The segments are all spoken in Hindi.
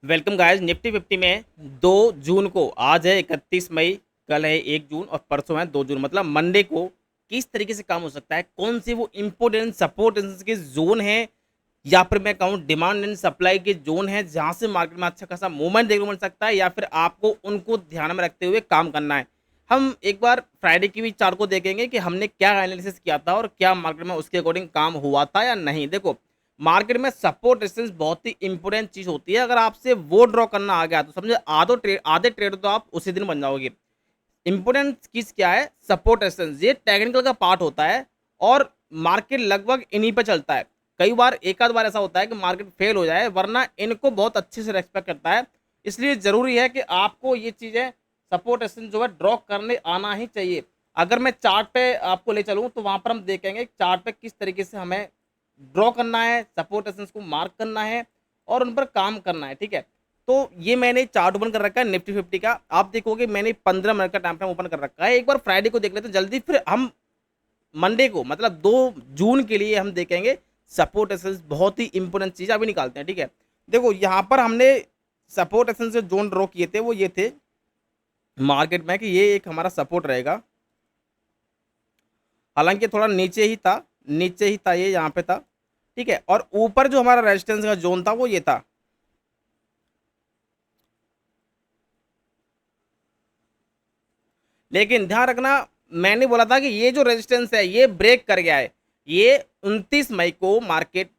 Welcome guys. निफ्टी 50 में 2 जून को, आज है 31 मई, कल है 1 जून और परसों है 2 जून, मतलब मंडे को किस तरीके से काम हो सकता है, कौन से वो इंपोर्टेंट सपोर्ट के जोन है या फिर मैं कहूँ डिमांड एंड सप्लाई के जोन है जहां से मार्केट में अच्छा खासा मूवमेंट देखने को मिल सकता है, या फिर आपको उनको ध्यान में रखते हुए काम करना है। हम एक बार फ्राइडे की भी चार्ट को देखेंगे कि हमने क्या एनालिसिस किया था और क्या मार्केट में उसके अकॉर्डिंग काम हुआ था या नहीं। देखो, मार्केट में सपोर्ट रेजिस्टेंस बहुत ही इंपॉर्टेंट चीज होती है। अगर आपसे वो ड्रॉ करना आ गया तो समझे आधे ट्रेड तो आप उसी दिन बन जाओगे। इंपॉर्टेंट चीज क्या है? सपोर्ट रेजिस्टेंस, ये टेक्निकल का पार्ट होता है और मार्केट लगभग इन्हीं पे चलता है। कई बार एक आध बार ऐसा होता है कि मार्केट फेल हो जाए, वरना इनको बहुत अच्छे से रेस्पेक्ट करता है। इसलिए जरूरी है कि आपको ये चीजें सपोर्ट रेजिस्टेंस जो है ड्रॉ करने आना ही चाहिए। अगर मैं चार्ट पे आपको ले चलूं तो वहां पर हम देखेंगे चार्ट पे किस तरीके से हमें ड्रॉ करना है, सपोर्ट रेजिस्टेंस को मार्क करना है और उन पर काम करना है। ठीक है, तो ये मैंने चार्ट ओपन कर रखा है निफ्टी 50 का। आप देखोगे मैंने 15 मिनट का टाइम फ्रेम ओपन कर रखा है। एक बार फ्राइडे को देख लेते हैं जल्दी, फिर हम मंडे को मतलब 2 जून के लिए हम देखेंगे सपोर्ट रेजिस्टेंस। बहुत ही इंपॉर्टेंट चीज अभी निकालते हैं। ठीक है, देखो यहाँ पर हमने सपोर्ट रेजिस्टेंस जो जोन ड्रॉ किए थे वो ये थे मार्केट में कि ये एक हमारा सपोर्ट रहेगा। हालांकि थोड़ा नीचे ही था, ये यहाँ पे था। ठीक है, और ऊपर जो हमारा रेजिस्टेंस का जोन था वो ये था। लेकिन ध्यान रखना, मैंने बोला था कि ये जो रेजिस्टेंस है ये ब्रेक कर गया है। ये 29 मई को मार्केट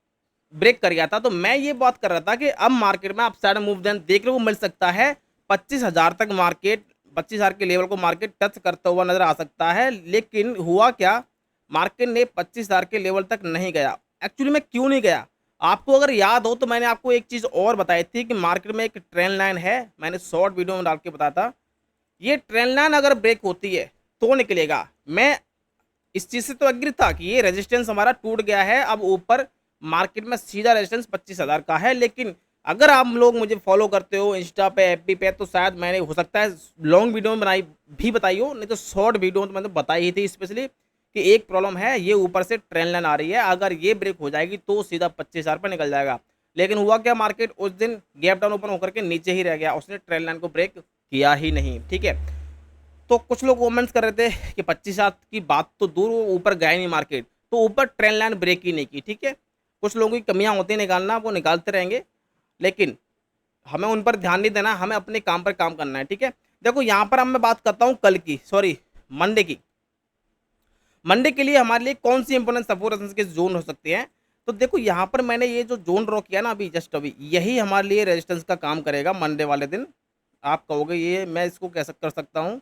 ब्रेक कर गया था, तो मैं ये बात कर रहा था कि अब मार्केट में अपसाइड मूवमेंट देखने को मिल सकता है। 25,000 तक मार्केट, 25,000 के लेवल को मार्केट टच करता हुआ नजर आ सकता है। लेकिन हुआ क्या, मार्केट ने 25,000 के लेवल तक नहीं गया। एक्चुअली में क्यों नहीं गया, आपको अगर याद हो तो मैंने आपको एक चीज और बताई थी कि मार्केट में एक ट्रेंड लाइन है। मैंने शॉर्ट वीडियो में डाल के बताया था, ये ट्रेंड लाइन अगर ब्रेक होती है तो निकलेगा। मैं इस चीज से तो एग्री था कि ये रेजिस्टेंस हमारा टूट गया है, अब ऊपर मार्केट में सीधा रेजिस्टेंस 25,000 का है। लेकिन अगर आप लोग मुझे फॉलो करते हो इंस्टा पे, एफबी पे, तो शायद मैंने हो सकता है लॉन्ग वीडियो में बताई हो, नहीं तो शॉर्ट वीडियो में तो मैंने बताई ही थी स्पेशली कि एक प्रॉब्लम है, ये ऊपर से ट्रेंड लाइन आ रही है, अगर ये ब्रेक हो जाएगी तो सीधा 25,000 पर निकल जाएगा। लेकिन हुआ क्या, मार्केट उस दिन गैप डाउन ओपन होकर के नीचे ही रह गया, उसने ट्रेंड लाइन को ब्रेक किया ही नहीं। ठीक है, तो कुछ लोग कमेंट्स कर रहे थे कि 25,000 की बात तो दूर, वो ऊपर गए नहीं मार्केट, तो ऊपर ट्रेंड लाइन ब्रेक ही नहीं की। ठीक है, कुछ लोगों की कमियां होती हैं निकालना, वो निकालते रहेंगे, लेकिन हमें उन पर ध्यान नहीं देना, हमें अपने काम पर काम करना है। ठीक है, देखो यहाँ पर अब मैं बात करता हूँ कल की, सॉरी मंडे की। मंडे के लिए हमारे लिए कौन सी इंपोर्टेंट सपोर्ट के जोन हो सकते हैं? तो देखो यहाँ पर मैंने ये जो जोन ड्रॉ किया ना अभी जस्ट अभी, यही हमारे लिए रेजिस्टेंस का काम करेगा मंडे वाले दिन। आप कहोगे ये मैं इसको कैसे कर सकता हूँ,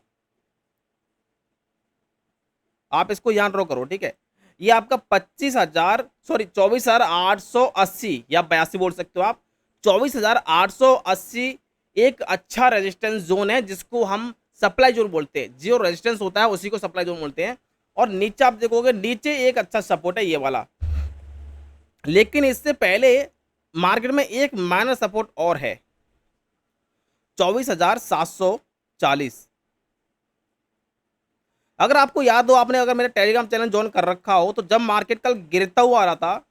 आप इसको यहाँ ड्रॉ करो। ठीक है, ये आपका 24,880 या 82 बोल सकते हो आप, 24,880 एक अच्छा रेजिस्टेंस जोन है जिसको हम सप्लाई जोन बोलते हैं। जो रेजिस्टेंस होता है उसी को सप्लाई जोन बोलते हैं। और नीचे आप देखोगे, नीचे एक अच्छा सपोर्ट है ये वाला। लेकिन इससे पहले मार्केट में एक माइनर सपोर्ट और है, 24,740। अगर आपको याद हो, आपने अगर मेरा टेलीग्राम चैनल ज्वाइन कर रखा हो, तो जब मार्केट कल गिरता हुआ आ रहा था,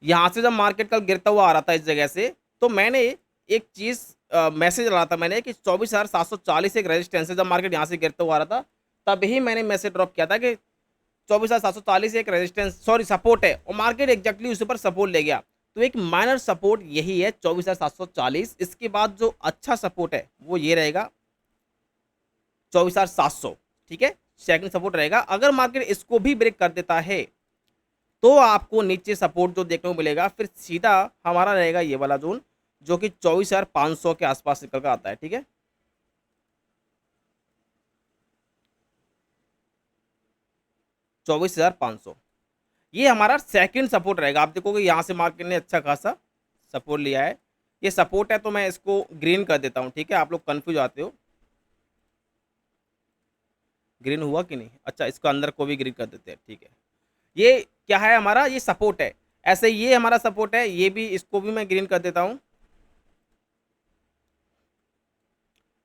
यहाँ से जब मार्केट कल गिरता हुआ आ रहा था इस जगह से, तो मैंने एक चीज मैसेज डाला था मैंने कि 24,740 एक रेजिस्टेंस है। जब मार्केट यहाँ से गिरता हुआ आ रहा था तभी मैंने मैसेज ड्रॉप किया था कि 24,740 एक रेजिस्टेंस, सॉरी सपोर्ट है, और मार्केट एग्जैक्टली उसी पर सपोर्ट ले गया। तो एक माइनर सपोर्ट यही है 24,740। इसके बाद जो अच्छा सपोर्ट है वो ये रहेगा 24,700। ठीक है, सेकंड सपोर्ट रहेगा। अगर मार्केट इसको भी ब्रेक कर देता है तो आपको नीचे सपोर्ट जो देखने को मिलेगा, फिर सीधा हमारा रहेगा ये वाला जोन जो कि 24,500 के आसपास निकल कर आता है। ठीक है, 24,500 ये हमारा सेकंड सपोर्ट रहेगा। आप देखोगे यहाँ से मार्केट ने अच्छा खासा सपोर्ट लिया है, ये सपोर्ट है, तो मैं इसको ग्रीन कर देता हूँ। ठीक है, आप लोग कंफ्यूज आते हो, ग्रीन हुआ कि नहीं, अच्छा इसको अंदर को भी ग्रीन कर देते हैं। ठीक है, ये क्या है हमारा, ये सपोर्ट है। ऐसे ये हमारा सपोर्ट है, ये भी, इसको भी मैं ग्रीन कर देता हूं।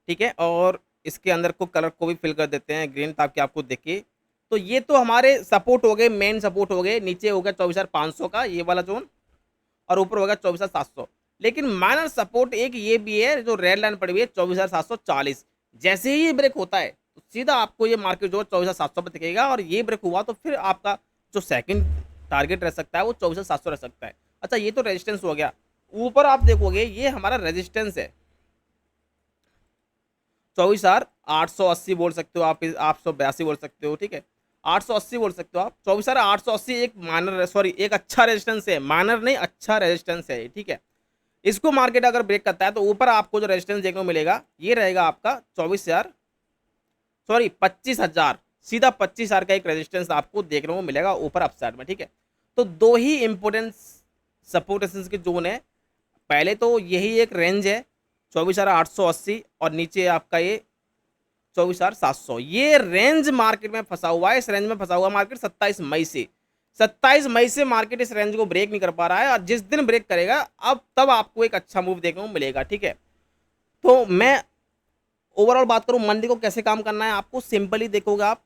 ठीक है, और इसके अंदर को कलर को भी फिल कर देते हैं ग्रीन ताकि आपको दिखे। तो ये तो हमारे सपोर्ट हो गए, मेन सपोर्ट हो गए। नीचे हो गया 24,500 का ये वाला जोन, और ऊपर हो गया 24,700। लेकिन माइनर सपोर्ट एक ये भी है जो रेड लाइन पड़ी हुई है 24,740। जैसे ही ये ब्रेक होता है तो सीधा आपको ये मार्केट जो 24,700 पे दिखेगा, और ये ब्रेक हुआ तो फिर आपका जो सेकंड टारगेट रह सकता है वो 24,700 रह सकता है। अच्छा, ये तो रेजिस्टेंस हो गया। ऊपर आप देखोगे ये हमारा रेजिस्टेंस है 24,880 बोल सकते हो आप, 882 बोल सकते हो, ठीक है, 880 बोल सकते हो आप। 24,880 एक माइनर, सॉरी एक अच्छा रेजिस्टेंस है, माइनर नहीं अच्छा रेजिस्टेंस है, ठीक है। इसको मार्केट अगर ब्रेक करता है तो ऊपर आपको जो रेजिस्टेंस देखने को मिलेगा ये रहेगा आपका 24,000, सॉरी 25,000, सीधा 25,000 का एक रेजिस्टेंस आपको देखने को मिलेगा ऊपर अपसाइड में, ठीक है। तो दो ही इंपोर्टेंट सपोर्ट रेजिस्टेंस के जोन है। पहले तो यही एक रेंज है 24,880 और नीचे आपका ये 24,700। ये रेंज मार्केट में फंसा हुआ है। इस रेंज में फंसा हुआ मार्केट 27 मई से मार्केट इस रेंज को ब्रेक नहीं कर पा रहा है, और जिस दिन ब्रेक करेगा अब तब आपको एक अच्छा मूव देखने को मिलेगा, ठीक है। तो मैं ओवरऑल बात करूं मंडी को कैसे काम करना है, आपको सिंपली देखोगे आप,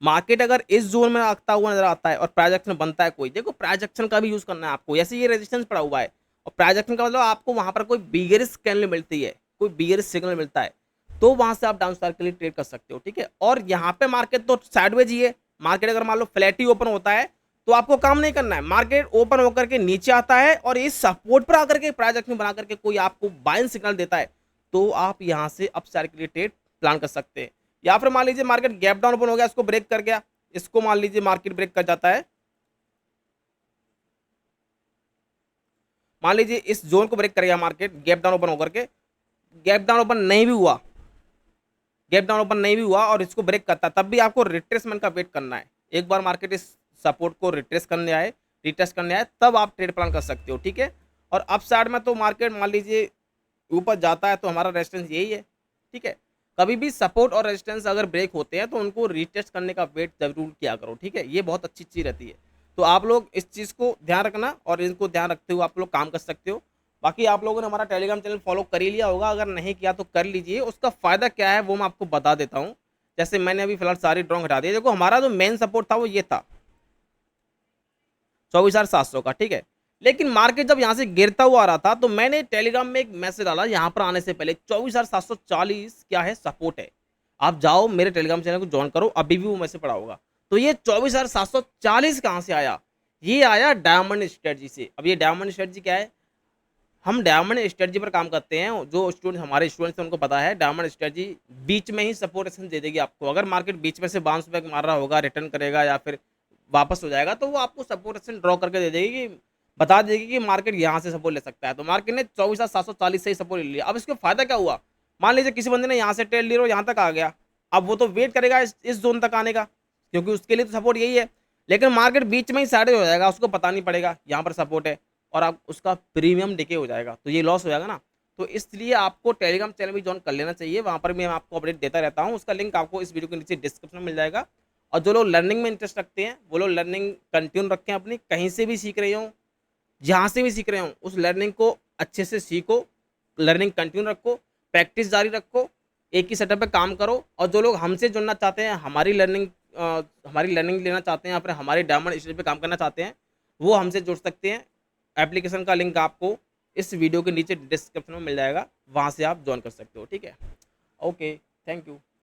मार्केट अगर इस जोन में आता हुआ नजर आता है और प्राइजेक्शन बनता है कोई, देखो प्राइजेक्शन का भी यूज करना है आपको। जैसे ये रेजिस्टेंस पड़ा हुआ है और प्राइजेक्शन का मतलब आपको वहां पर कोई बिगेरिश कैंडल मिलती है, कोई बिगेरिश सिग्नल मिलता है, तो वहां से आप डाउन स्टार के लिए ट्रेड कर सकते हो, ठीक है। और यहाँ पे मार्केट तो साइडवेज ही है। मार्केट अगर मान लो फ्लैट ही ओपन होता है तो आपको काम नहीं करना है। मार्केट ओपन होकर के नीचे आता है और इस सपोर्ट पर आकर के प्राइजेक्शन बना करके कोई आपको बाइंग सिग्नल देता है, तो आप यहाँ से अप स्टार के लिए ट्रेड प्लान कर सकते हैं। या फिर मान लीजिए मार्केट गैप डाउन ओपन हो गया, इसको ब्रेक कर गया, इसको मान लीजिए मार्केट ब्रेक कर जाता है, मान लीजिए इस जोन को ब्रेक कर गया मार्केट गैप डाउन ओपन होकर के, गैप डाउन ओपन नहीं भी हुआ, गैप डाउन ओपन नहीं भी हुआ और इसको ब्रेक करता, तब भी आपको रिट्रेसमेंट का वेट करना है। एक बार मार्केट इस सपोर्ट को रिट्रेस करने आए, रिटेस्ट करने आए, तब आप ट्रेड प्लान कर सकते हो, ठीक है। और अप साइड में तो मार्केट मान लीजिए ऊपर जाता है तो हमारा रेजिस्टेंस यही है, ठीक है। कभी भी सपोर्ट और रेजिस्टेंस अगर ब्रेक होते हैं तो उनको रिटेस्ट करने का वेट जरूर किया करो, ठीक है। ये बहुत अच्छी चीज़ रहती है। तो आप लोग इस चीज़ को ध्यान रखना और इनको ध्यान रखते हुए आप लोग काम कर सकते हो। बाकी आप लोगों ने हमारा टेलीग्राम चैनल फॉलो कर ही लिया होगा, अगर नहीं किया तो कर लीजिए। उसका फ़ायदा क्या है वो मैं आपको बता देता हूँ। जैसे मैंने अभी फिलहाल सारी ड्रॉ हटा दी। देखो हमारा जो मेन सपोर्ट था वो ये था 24,700 का, ठीक है। लेकिन मार्केट जब यहाँ से गिरता हुआ आ रहा था तो मैंने टेलीग्राम में एक मैसेज डाला यहाँ पर आने से पहले, 24,740 क्या है सपोर्ट है, आप जाओ मेरे टेलीग्राम चैनल को ज्वाइन करो, अभी भी वो मैसेज पड़ा होगा। तो ये 24,740 कहाँ से आया, ये आया डायमंड स्ट्रेटजी से। अब ये डायमंड स्ट्रेटजी क्या है, हम डायमंड स्ट्रेटजी पर काम करते हैं। जो स्टूडेंट हमारे स्टूडेंट्स हैं उनको पता है डायमंड स्ट्रेटजी बीच में ही सपोर्ट दे देगी आपको। अगर मार्केट बीच में से बाउंस बैक मार रहा होगा, रिटर्न करेगा या फिर वापस हो जाएगा, तो वो आपको सपोर्ट ड्रॉ करके दे देगी कि बता देगी कि मार्केट यहाँ से सपोर्ट ले सकता है। तो मार्केट ने 24,740 से ही सपोर्ट ले लिया। अब इसका फायदा क्या हुआ, मान लीजिए किसी बंदे ने यहाँ से ट्रेड लिया और यहाँ तक आ गया, अब वो तो वेट करेगा इस जोन तक आने का, क्योंकि उसके लिए तो सपोर्ट यही है। लेकिन मार्केट बीच में ही साइड हो जाएगा, उसको पता नहीं पड़ेगा यहाँ पर सपोर्ट है, और आप उसका प्रीमियम डिके हो जाएगा, तो ये लॉस हो जाएगा ना। तो इसलिए आपको टेलीग्राम चैनल भी ज्वाइन कर लेना चाहिए, वहाँ पर भी मैं आपको अपडेट देता रहता हूँ। उसका लिंक आपको इस वीडियो के नीचे डिस्क्रिप्शन में मिल जाएगा। और जो लोग लर्निंग में इंटरेस्ट रखते हैं वो लोग लर्निंग कंटिन्यू रखें अपनी, कहीं से भी सीख रहे हो, जहाँ से भी सीख रहे हो उस लर्निंग को अच्छे से सीखो, लर्निंग कंटिन्यू रखो, प्रैक्टिस जारी रखो, एक ही सेटअप पे काम करो। और जो लोग हमसे जुड़ना चाहते हैं, हमारी लर्निंग लेना चाहते हैं या फिर हमारे डायमंड स्टेज पे काम करना चाहते हैं, वो हमसे जुड़ सकते हैं। एप्लीकेशन का लिंक आपको इस वीडियो के नीचे डिस्क्रिप्शन में मिल जाएगा, वहाँ से आप ज्वाइन कर सकते हो, ठीक है। Okay, thank you.